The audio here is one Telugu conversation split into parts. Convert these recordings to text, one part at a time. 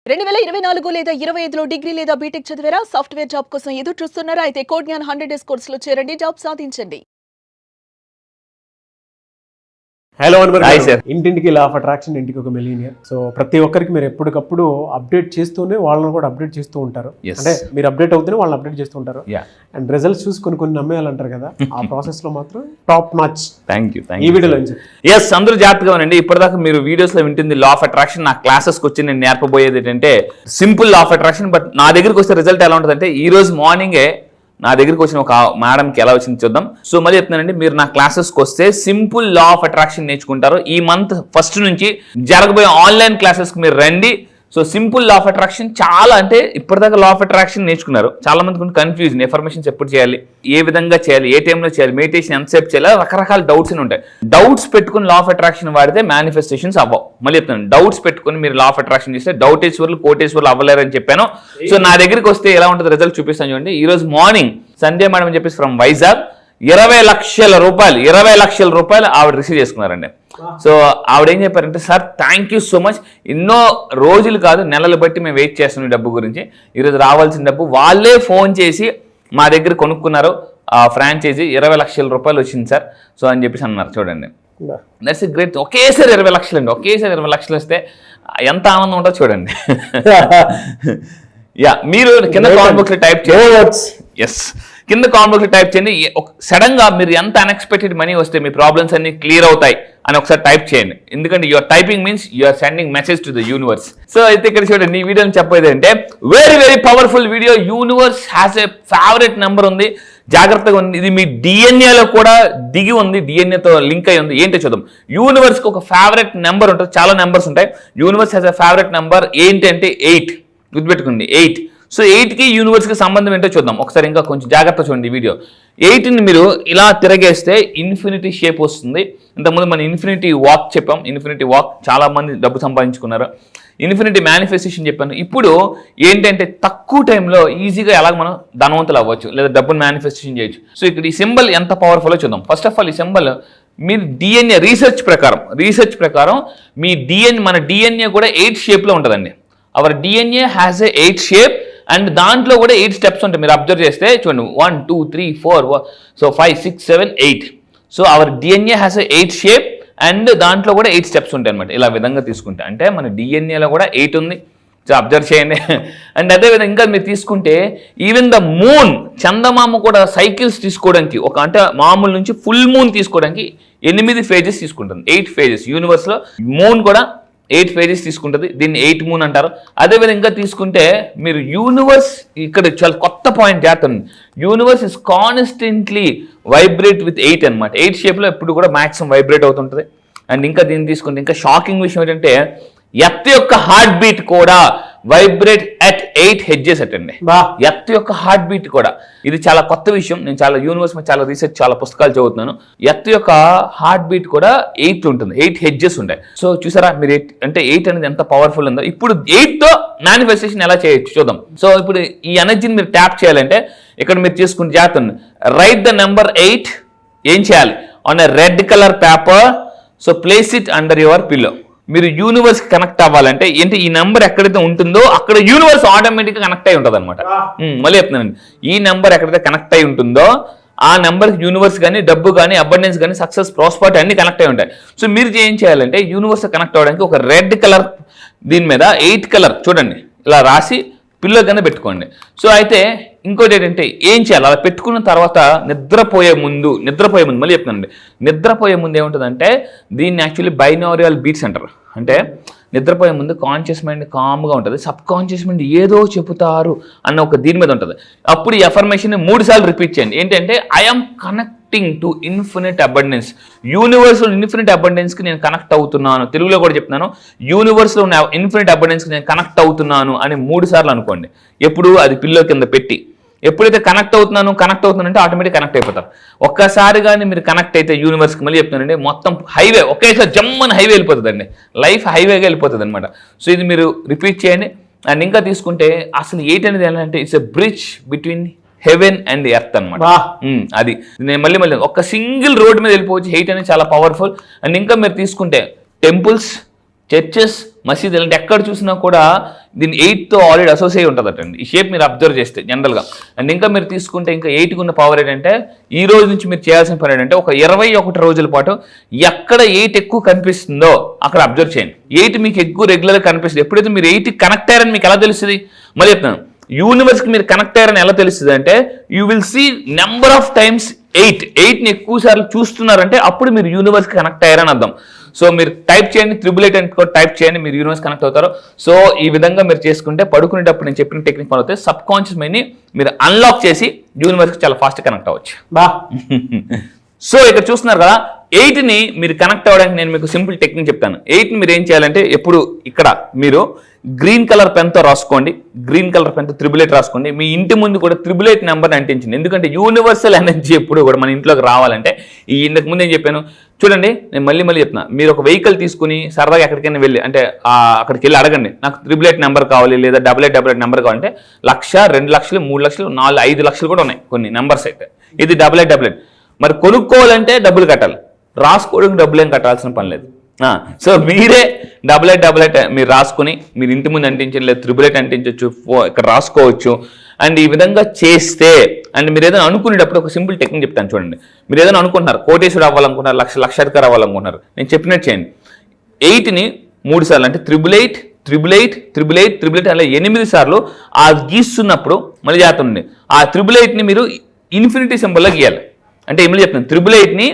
2024 లేదా 25లో డిగ్రీ లేదా బీటెక్ చదివారా? సాఫ్ట్వేర్ జాబ్ కోసం ఎదురు చూస్తున్నారా? అయితే కోడ్ జ్ఞాన్ 100 డేస్ కోర్సులో చేరండి, జాబ్ సాధించండి. Hello sir. ఇంటింటికి లా ఆఫ్ అట్రాక్షన్, ఇంటికి ఒక మిలియనియర్. సో ప్రతి ఒక్కరికి మీరు ఎప్పటికప్పుడు అప్డేట్ చేస్తూనే వాళ్ళని కూడా అప్డేట్ చేస్తూ ఉంటారు. అంటే మీరు అప్డేట్ అవుతూనే వాళ్ళని అప్డేట్ చేస్తూ ఉంటారు. అండ్ రిజల్ట్స్ చూసి కొన్ని నమ్మేయాలంటారు కదా, ఆ ప్రాసెస్ లో మాత్రం టాప్ నాచ్. థ్యాంక్ యూ ఈ వీడియోలో ఎస్ అందరూ జాగ్రత్తగా ఉండండి. ఇప్పటిదాకా మీరు వీడియోస్ లో వింటుంది లా ఆఫ్ అట్రాక్షన్. నా క్లాసెస్కి వచ్చి నేను నేర్పబోయేది ఏంటంటే simple law of attraction. But నా దగ్గరికి వస్తే రిజల్ట్ ఎలా ఉంటుందంటే, ఈ రోజు మార్నింగే నా దగ్గరికి వచ్చిన ఒక మేడంకి ఎలా వచ్చింది చూద్దాం. సో మళ్ళీ చెప్తున్నానండి, మీరు నా క్లాసెస్కి వస్తే సింపుల్ లా ఆఫ్ అట్రాక్షన్ నేర్చుకుంటారు. ఈ మంత్ ఫస్ట్ నుంచి జరగబోయే ఆన్లైన్ క్లాసెస్కి మీరు రండి. So simple law of attraction చాలా, అంటే ఇప్పటిదాకా లా ఆఫ్ అట్రాక్షన్ నేర్చుకున్నారు, చాలా మందికి కన్ఫ్యూజన్, ఎఫర్మేషన్స్ ఎప్పుడు చేయాలి, ఏ విధంగా చేయాలి, ఏ టైంలో చేయాలి, మెడిటేషన్ ఎంతసేపు చేయాలి, రకరకాల డౌట్స్ ఉంటాయి. డౌట్స్ పెట్టుకుని లా ఆఫ్ అట్రాక్షన్ వాడితే మేనిఫెస్టేషన్స్ అవ్వవు. మళ్ళీ చెప్తాను, డౌట్స్ పెట్టుకుని మీరు లా ఆఫ్ అట్రాక్షన్ చేస్తే డౌటేశ్వర్లు కోటేశ్వర్లు అవ్వలేరు అని చెప్పాను. సో నా దగ్గరికి వస్తే ఎలా ఉంటుంది రిజల్ట్ చూపిస్తాను చూడండి. ఈ రోజు మార్నింగ్ సంధ్య మేడం అని చెప్పేసి ఫ్రమ్ వైజాగ్ 20 లక్షల రూపాయలు ఆవిడ రిసీవ్ చేసుకున్నారండి. సో ఆవిడ ఏం చెప్పారంటే, sir thank you so much, ఎన్నో రోజులు కాదు నెలలు బట్టి మేము వెయిట్ చేస్తున్నాం డబ్బు గురించి, ఈరోజు రావాల్సిన డబ్బు వాళ్ళే ఫోన్ చేసి మా దగ్గర కొనుక్కున్నారు, ఆ ఫ్రాంచైజీ 20 లక్షల రూపాయలు వచ్చింది సార్. సో అని చెప్పేసి అన్నారు. చూడండి, దట్స్ ఎ గ్రేట్. ఒకేసారి 20 లక్షలు అండి, ఒకేసారి 20 లక్షలు వస్తే ఎంత ఆనందం ఉంటుందో చూడండి. యా, మీరు కింద కామెంట్ బాక్స్ లో టైప్ చేయండి. ఎస్, కింద కామెంట్ బాక్స్ లో టైప్ చేయండి. సడన్ గా మీరు ఎంత అన్ఎక్స్పెక్టెడ్ మనీ వస్తే మీ ప్రాబ్లమ్స్ అన్ని క్లియర్ అవుతాయి అని ఒకసారి టైప్ చేయండి. ఎందుకంటే your typing means you're sending message to the universe. So అయితే ఇక్కడ చూడండి, ఈ వీడియోని చెప్పేది అంటే very powerful video. Universe has a favourite number ఉంది, జాగ్రత్తగా ఉంది. ఇది మీ డిఎన్ఏలో కూడా దిగి ఉంది, డిఎన్ఏతో లింక్ అయి ఉంది. ఏంటో చూద్దాం. యూనివర్స్ కి ఒక ఫేవరెట్ నెంబర్ ఉంటుంది, చాలా నెంబర్స్ ఉంటాయి. Universe has a favourite number. ఏంటంటే 8. గుర్తుపెట్టుకోండి, 8. సో 8కి యూనివర్స్కి సంబంధం ఏంటో చూద్దాం ఒకసారి. ఇంకా కొంచెం జాగ్రత్త చూడండి వీడియో. 8ని మీరు ఇలా తిరగేస్తే ఇన్ఫినిటీ షేప్ వస్తుంది. ఇంతకుముందు మనం ఇన్ఫినిటీ వాక్ చెప్పాం. ఇన్ఫినిటీ వాక్ చాలా మంది డబ్బు సంపాదించుకున్నారు. ఇన్ఫినిటీ మేనిఫెస్టేషన్ చెప్పాను. ఇప్పుడు ఏంటంటే తక్కువ టైంలో ఈజీగా ఎలాగ మనం ధనవంతులు అవ్వచ్చు, లేదా డబ్బును మేనిఫెస్టేషన్ చేయొచ్చు. సో ఇక్కడ ఈ సింబల్ ఎంత పవర్ఫుల్లో చూద్దాం. ఫస్ట్ ఆఫ్ ఆల్ ఈ సింబల్ మీరు డిఎన్ఏ రీసెర్చ్ ప్రకారం మీ మన డిఎన్ఏ కూడా 8 షేప్లో ఉంటుందండి. Our DNA has a 8 shape and దాంట్లో కూడా 8 స్టెప్స్ ఉంటాయి. మీరు అబ్జర్వ్ చేస్తే చూడండి, 1 2 3 4 so 5 6 7 8. So our DNA has a 8 shape and దాంట్లో కూడా 8 స్టెప్స్ ఉంటాయి అనమాట. ఇలా విధంగా తీసుకుంటే అంటే మన డిఎన్ఏలో కూడా 8 ఉంది. సో అబ్జర్వ్ చేయండి. అండ్ అదేవిధంగా ఇంకా మీరు తీసుకుంటే ఈవెన్ ద మూన్, చందమామ కూడా సైకిల్స్ తీసుకోవడానికి అంటే మామూలు నుంచి ఫుల్ మూన్ తీసుకోవడానికి 8 ఫేజెస్ తీసుకుంటుంది. 8 ఫేజెస్ యూనివర్స్లో మూన్ కూడా 8 ఫేజెస్ తీసుకుంటుంది. దీన్ని 8 మూన్ అంటారు. అదేవిధంగా తీసుకుంటే మీరు యూనివర్స్, ఇక్కడ చాలా కొత్త పాయింట్ చేస్తుంది. Universe is constantly vibrate with 8 అనమాట. 8 షేప్లో ఎప్పుడు కూడా మ్యాక్సిమం వైబ్రేట్ అవుతుంటుంది. అండ్ ఇంకా దీన్ని తీసుకుంటే ఇంకా షాకింగ్ విషయం ఏంటంటే ఎర్త్ యొక్క హార్ట్ బీట్ కూడా వైబ్రేట్ అట్ 8 హెడ్జెస్ అటండి. ఎర్త్ యొక్క హార్ట్ బీట్ కూడా, ఇది చాలా కొత్త విషయం. నేను చాలా యూనివర్స్ మీద చాలా రీసెర్చ్, చాలా పుస్తకాలు చదువుతున్నాను. ఎర్త్ యొక్క హార్ట్ బీట్ కూడా 8 ఉంటుంది, 8 హెడ్జెస్ ఉంటాయి. సో చూసారా మీరు 8 అంటే 8 అనేది ఎంత పవర్ఫుల్ ఉందో. ఇప్పుడు 8తో మేనిఫెస్టేషన్ ఎలా చేయొచ్చు చూద్దాం. సో ఇప్పుడు ఈ ఎనర్జీని మీరు ట్యాప్ చేయాలంటే ఇక్కడ మీరు తీసుకుని జాగ్రత్త, రైట్ ద నెంబర్ 8. ఏం చేయాలి? On a red colour paper. So place it under your pillow. మీరు యూనివర్స్ కనెక్ట్ అవ్వాలంటే ఏంటి, ఈ నెంబర్ ఎక్కడైతే ఉంటుందో అక్కడ యూనివర్స్ ఆటోమేటిక్గా కనెక్ట్ అయి ఉంటుంది అనమాట. మళ్ళీ చెప్తున్నానండి, ఈ నెంబర్ ఎక్కడైతే కనెక్ట్ అయి ఉంటుందో ఆ నెంబర్ యూనివర్స్ కానీ, డబ్బు కానీ, అబండెన్స్ కానీ, సక్సెస్, ప్రాస్పరిటీ అన్ని కనెక్ట్ అయి ఉంటాయి. సో మీరు ఏం చేయాలంటే యూనివర్స్ కనెక్ట్ అవ్వడానికి ఒక రెడ్ కలర్ దీని మీద 8 కలర్ చూడండి ఇలా రాసి పిల్లో కింద పెట్టుకోండి. సో అయితే ఇంకోటి ఏంటంటే ఏం చేయాలి, అలా పెట్టుకున్న తర్వాత నిద్రపోయే ముందు మళ్ళీ చెప్తానండి, నిద్రపోయే ముందు ఏముంటుందంటే దీన్ని యాక్చువల్లీ బైనారియల్ బీట్స్ అంటారు. అంటే నిద్రపోయే ముందు కాన్షియస్ మైండ్ కామ్గా ఉంటుంది, సబ్ కాన్షియస్ మైండ్ ఏదో చెబుతారు అన్న ఒక దీని మీద ఉంటుంది. అప్పుడు ఈ అఫర్మేషన్ 3 సార్లు రిపీట్ చేయండి. ఏంటంటే I'm connecting to infinite abundance. యూనివర్స్లో ఇన్ఫినిట్ అబండెన్స్కి నేను కనెక్ట్ అవుతున్నాను. తెలుగులో కూడా చెప్తున్నాను, యూనివర్స్లో ఉన్న ఇన్ఫినిట్ అబండెన్స్కి నేను కనెక్ట్ అవుతున్నాను అని 3 సార్లు అనుకోండి. ఎప్పుడు అది పిల్లో కింద పెట్టి. ఎప్పుడైతే కనెక్ట్ అవుతున్నానంటే ఆటోమేటిక్ కనెక్ట్ అయిపోతారు. ఒక్కసారి కానీ మీరు కనెక్ట్ అయితే యూనివర్స్కి మళ్ళీ చెప్తానండి, మొత్తం హైవే ఒకేసారి జమ్మని హైవే వెళ్ళిపోతుందండి, లైఫ్ హైవేగా వెళ్ళిపోతుంది అనమాట. సో ఇది మీరు రిపీట్ చేయండి. అండ్ ఇంకా తీసుకుంటే అసలు 8 అనేది ఏంటంటే it's a bridge between heaven and earth అనమాట. అది నేను మళ్ళీ ఒక సింగిల్ రోడ్ మీద వెళ్ళిపోవచ్చు. 8 అనేది చాలా పవర్ఫుల్. అండ్ ఇంకా మీరు తీసుకుంటే టెంపుల్స్, చర్చెస్, మసీద్ ఇలాంటి ఎక్కడ చూసినా కూడా దీని 8తో ఆల్రెడీ అసోసియేట్ ఉంటుందటండి. ఈ షేప్ మీరు అబ్జర్వ్ చేస్తే జనరల్గా. అండ్ ఇంకా మీరు తీసుకుంటే ఇంకా 8కి ఉన్న పవర్ ఏంటంటే ఈ రోజు నుంచి మీరు చేయాల్సిన పని ఏంటంటే ఒక 21 రోజుల పాటు ఎక్కడ 8 ఎక్కువ కనిపిస్తుందో అక్కడ అబ్జర్వ్ చేయండి. 8 మీకు ఎక్కువ రెగ్యులర్గా కనిపిస్తుంది. ఎప్పుడైతే మీరు 8కి కనెక్ట్ అయ్యారని మీకు ఎలా తెలుస్తుంది? మళ్ళీ చెప్తాను, యూనివర్స్కి మీరు కనెక్ట్ అయ్యారని ఎలా తెలుస్తుంది అంటే you will see number of times 8ని ఎక్కువ సార్లు చూస్తున్నారంటే అప్పుడు మీరు యూనివర్స్కి కనెక్ట్ అయ్యారని అర్థం. సో మీరు టైప్ చేయండి 888 అని టైప్ చేయండి, మీరు యూనివర్స్ కనెక్ట్ అవుతారు. సో ఈ విధంగా మీరు చేసుకుంటే పడుకునేటప్పుడు నేను చెప్పిన టెక్నిక్ ఫాలో అవుతే సబ్ కాన్షియస్ మైండ్ని మీరు అన్లాక్ చేసి యూనివర్స్కి చాలా ఫాస్ట్ కనెక్ట్ అవ్వచ్చు. బా సో ఇక్కడ చూస్తున్నారు కదా, 8ని మీరు కనెక్ట్ అవ్వడానికి నేను మీకు సింపుల్ టెక్నిక్ చెప్తాను. 8ని మీరు ఏం చేయాలంటే ఎప్పుడు ఇక్కడ మీరు గ్రీన్ కలర్ పెన్తో రాసుకోండి, గ్రీన్ కలర్ పెన్తో 888 రాసుకోండి. మీ ఇంటి ముందు కూడా 888 నెంబర్ని అంటించండి. ఎందుకంటే యూనివర్సల్ ఎనర్జీ ఎప్పుడు కూడా మన ఇంట్లోకి రావాలంటే ఈ ఇంతకు ముందు ఏం చెప్పాను చూడండి, నేను మళ్ళీ చెప్తున్నా. మీరు ఒక వెహికల్ తీసుకుని సరదాగా ఎక్కడికైనా వెళ్ళి అంటే అక్కడికి వెళ్ళి అడగండి, నాకు 888 నెంబర్ కావాలి లేదా 8888 నెంబర్ కావాలంటే 1,00,000, 2,00,000, 3,00,000, 4, 5 లక్షలు కూడా ఉన్నాయి కొన్ని నెంబర్స్ అయితే. ఇది 8888. మరి కొనుక్కోవాలంటే డబ్బులు కట్టాలి, రాసుకోవడానికి డబ్బులు ఏం కట్టాల్సిన పని లేదు. సో మీరే 8888 మీరు రాసుకుని మీరు ఇంటి ముందు అంటించండి, లేదా 888 అంటించవచ్చు, ఇక్కడ రాసుకోవచ్చు. అండ్ ఈ విధంగా చేస్తే అండ్ మీరు ఏదైనా అనుకునేటప్పుడు ఒక సింపుల్ టెక్నిక్ చెప్తాను చూడండి. మీరు ఏదైనా అనుకుంటున్నారు, కోటేశ్వరుడు అవ్వాలనుకుంటున్నారు, లక్షాధికారి అవ్వాలనుకుంటున్నారు, నేను చెప్పినట్టు చేయండి. 8ని 3 సార్లు అంటే 888 అలా 8 సార్లు ఆ గీస్తున్నప్పుడు మళ్ళీ చేస్తుండండి. ఆ 888ని మీరు ఇన్ఫినిటీ సింబల్లో గీయాలి. అంటే ఏమని చెప్తాను, 888ని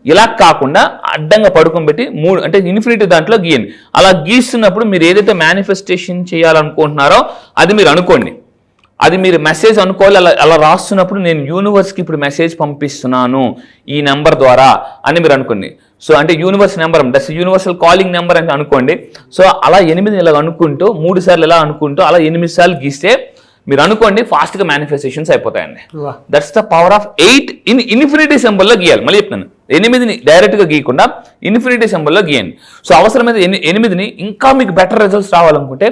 ఇలా కాకుండా అడ్డంగా పడుకొని పెట్టి 3 అంటే ఇన్ఫినిటీ దాంట్లో గీయండి. అలా గీస్తున్నప్పుడు మీరు ఏదైతే మేనిఫెస్టేషన్ చేయాలనుకుంటున్నారో అది మీరు అనుకోండి. అది మీరు మెసేజ్ అనుకోవాలి. అలా రాస్తున్నప్పుడు నేను యూనివర్స్కి ఇప్పుడు మెసేజ్ పంపిస్తున్నాను ఈ నెంబర్ ద్వారా అని మీరు అనుకోండి. సో అంటే universe number that's universal calling number అని అనుకోండి. సో అలా 8 ఇలా అనుకుంటూ 3 సార్లు ఇలా అనుకుంటూ అలా 8 సార్లు గీస్తే మీరు అనుకోండి ఫాస్ట్గా మేనిఫెస్టేషన్స్ అయిపోతాయండి. That's the power of 8 in infinity సింబల్లో గీయాలి. మళ్ళీ చెప్తాను, 8ని డైరెక్ట్గా గీయకుండా ఇన్ఫినిటీ సింబల్లో గీయండి. సో అవసరమైతే 8ని ఇంకా మీకు బెటర్ రిజల్ట్స్ రావాలనుకుంటే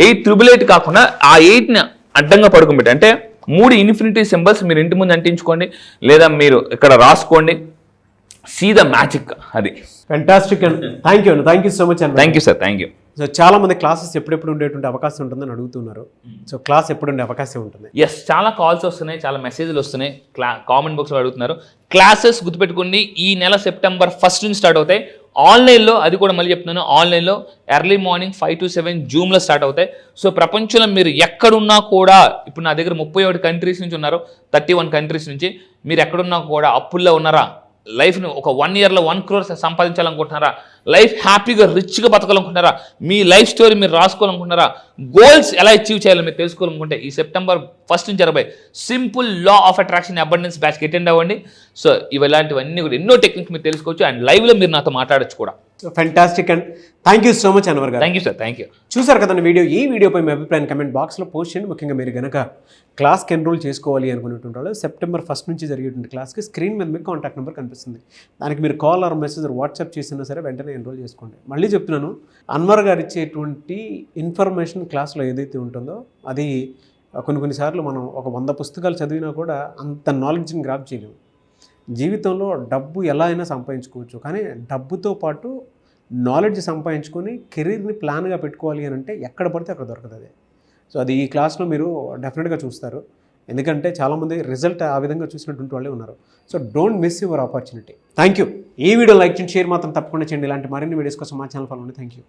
888 కాకుండా ఆ 8ని అడ్డంగా పడుకోబెట్టి అంటే 3 ఇన్ఫినిటీ సింబల్స్ మీరు ఇంటి ముందు అంటించుకోండి, లేదా మీరు ఇక్కడ రాసుకోండి. See the magic. అది fantastic and thank you so much అండి. Thank you sir, thank you. So చాలా మంది క్లాసెస్ ఎప్పుడెప్పుడు ఉండేటువంటి అవకాశం ఉంటుందని అడుగుతున్నారు. సో క్లాస్ ఎప్పుడు ఉండే అవకాశం ఉంటుంది? ఎస్, చాలా కాల్స్ వస్తున్నాయి, చాలా మెసేజ్లు వస్తున్నాయి, కామెంట్ బాక్స్లో అడుగుతున్నారు. క్లాసెస్ గుర్తుపెట్టుకోండి, ఈ నెల సెప్టెంబర్ 1 నుంచి స్టార్ట్ అవుతాయి. ఆన్లైన్లో, అది కూడా మళ్ళీ చెప్తున్నాను, ఆన్లైన్లో ఎర్లీ మార్నింగ్ 5 to 7 జూమ్లో స్టార్ట్ అవుతాయి. సో ప్రపంచంలో మీరు ఎక్కడున్నా కూడా, ఇప్పుడు నా దగ్గర 31 కంట్రీస్ నుంచి ఉన్నారు, 31 కంట్రీస్ నుంచి. మీరు ఎక్కడున్నా కూడా అప్పుల్లో ఉన్నారా, లైఫ్ని ఒక 1 yearలో 1 crore సంపాదించాలనుకుంటున్నారా, లైఫ్ హ్యాపీగా రిచ్గా బతకాలనుకుంటున్నారా, మీ లైఫ్ స్టోరీ మీరు రాసుకోవాలనుకుంటున్నారా, గోల్స్ ఎలా అచీవ్ చేయాలో మీరు తెలుసుకోవాలనుకుంటే ఈ సెప్టెంబర్ 1 నుంచి 20 simple law of attraction abundance బ్యాచ్కి అటెండ్ అవ్వండి. సో ఇలాంటివన్నీ కూడా ఎన్నో టెక్నిక్స్ మీరు తెలుసుకోవచ్చు. అండ్ లైవ్లో మీరు నాతో మాట్లాడచ్చు కూడా. Fantastic and thank you so much Anwar garu. Thank you sir, thank you. చూసారు కదా ఈ వీడియోపై మీ అభిప్రాయం కమెంట్ బాక్స్లో పోస్ట్ చేయండి. ముఖ్యంగా మీరు కనుక క్లాస్కి ఎన్రోల్ చేసుకోవాలి అనుకునేటువంటి వాళ్ళు సెప్టెంబర్ 1 నుంచి జరిగేటువంటి క్లాస్కి స్క్రీన్ మీద మీకు కాంటాక్ట్ నెంబర్ కనిపిస్తుంది. దానికి మీరు కాల్ ఆర్ మెసేజ్ వాట్సాప్ చేసినా సరే వెంటనే ఎన్రోల్ చేసుకోండి. మళ్ళీ చెప్తున్నాను, అన్వర్ గారు ఇచ్చేటువంటి ఇన్ఫర్మేషన్ క్లాస్లో ఏదైతే ఉంటుందో అది కొన్నిసార్లు మనం ఒక 100 పుస్తకాలు చదివినా కూడా అంత నాలెడ్జ్ని గ్రాప్ చేయలేము. జీవితంలో డబ్బు ఎలా అయినా సంపాదించుకోవచ్చు, కానీ డబ్బుతో పాటు నాలెడ్జ్ సంపాదించుకొని కెరీర్ని ప్లాన్గా పెట్టుకోవాలి అని అంటే ఎక్కడ పడితే అక్కడ దొరకదు అది. సో అది ఈ క్లాస్లో మీరు డెఫినెట్గా చూస్తారు. ఎందుకంటే చాలామంది రిజల్ట్ ఆ విధంగా చూసినటువంటి వాళ్ళే ఉన్నారు. So don't miss your opportunity. Thank you. ఈ వీడియో లైక్ చేయండి, షేర్ మాత్రం తప్పకుండా చేయండి. ఇలాంటి మరిన్ని వీడియోస్ కోసం మా ఛానల్ ఫాలో అవ్వండి. Thank you.